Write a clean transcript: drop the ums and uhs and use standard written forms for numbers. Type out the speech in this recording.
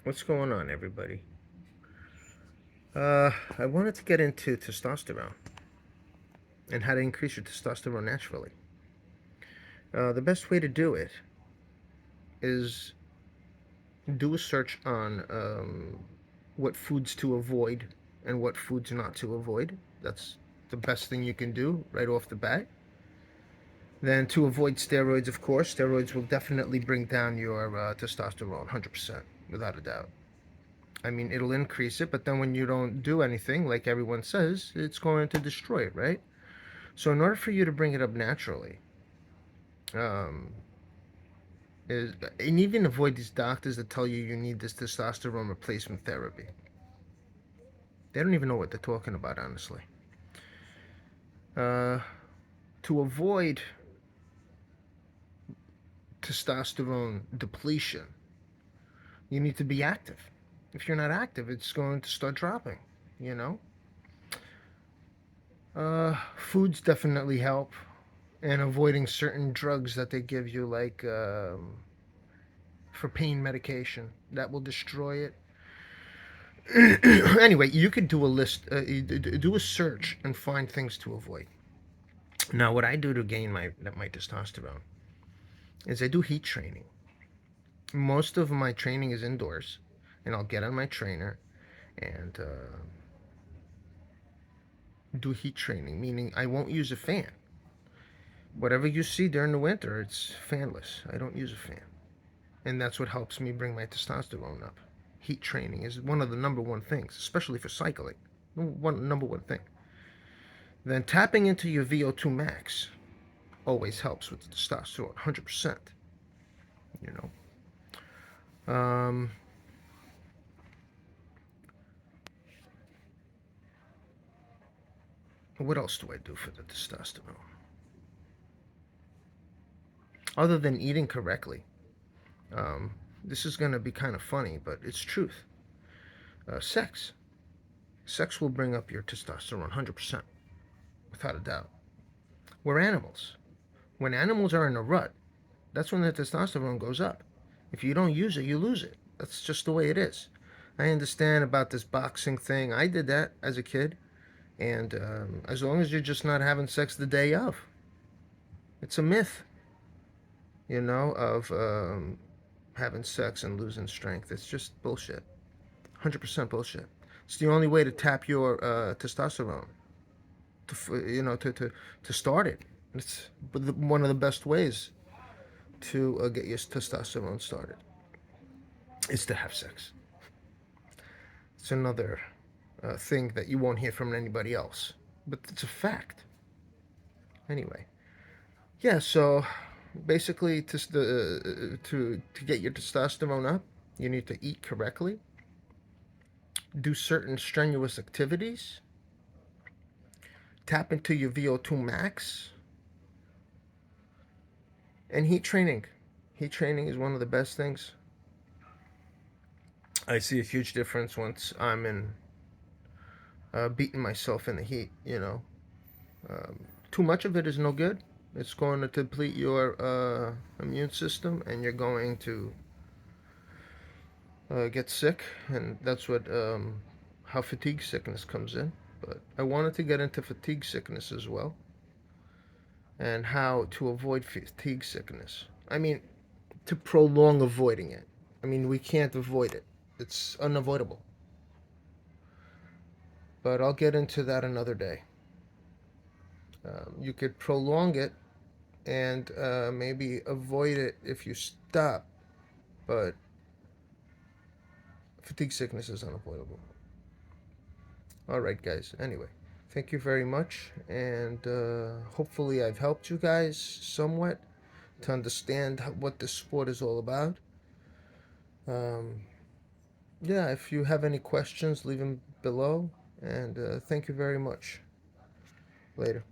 What's going on, everybody? I wanted to get into testosterone and how to increase your testosterone naturally. The best way to do it is do a search on what foods to avoid and what foods not to avoid. That's the best thing you can do right off the bat. Then to avoid steroids, of course, steroids will definitely bring down your testosterone 100%, without a doubt. I mean, it'll increase it, but then when you don't do anything, like everyone says, it's going to destroy it, right? So, in order for you to bring it up naturally, um, and even avoid these doctors that tell you need this testosterone replacement therapy. They don't even know what they're talking about, honestly. Uh, to avoid testosterone depletion, you need to be active. If you're not active, it's going to start dropping, you know? Foods definitely help, and avoiding certain drugs that they give you, like for pain medication, that will destroy it. Anyway, you could do a list, do a search, and find things to avoid. Now, what I do to gain my testosterone is I do heat training. Most of my training is indoors, and I'll get on my trainer and do heat training, meaning I won't use a fan. Whatever you see during the winter, it's fanless. I don't use a fan, and that's what helps me bring my testosterone up. Heat training is one of the number one things, especially for cycling. One number one thing. Then tapping into your VO2 max always helps with the testosterone, 100%. You know. What else do I do for the testosterone? Other than eating correctly. Um, this is going to be kind of funny, but it's truth. Sex. Sex will bring up your testosterone 100%, without a doubt. We're animals. When animals are in a rut, that's when their testosterone goes up. If you don't use it, you lose it. That's just the way it is. I understand about this boxing thing. I did that as a kid. And as long as you're just not having sex the day of, it's a myth, of having sex and losing strength. It's just bullshit. 100% bullshit. It's the only way to tap your testosterone, to start it. It's one of the best ways to get your testosterone started is to have sex. It's another thing that you won't hear from anybody else, but it's a fact. Anyway, yeah. So basically, to get your testosterone up, you need to eat correctly, do certain strenuous activities, tap into your VO2 max, and heat training. Heat training is one of the best things. I see a huge difference once I'm in beating myself in the heat. Too much of it is no good. It's going to deplete your immune system, and you're going to get sick, and that's what how fatigue sickness comes in. But I wanted to get into fatigue sickness as well, and how to avoid fatigue sickness. I mean, to prolong avoiding it. I mean, we can't avoid it. It's unavoidable. But I'll get into that another day. You could prolong it and maybe avoid it if you stop, but fatigue sickness is unavoidable. All right, guys. Anyway, thank you very much, and hopefully, I've helped you guys somewhat to understand what this sport is all about. Um, yeah, if you have any questions, leave them below, and thank you very much. Later.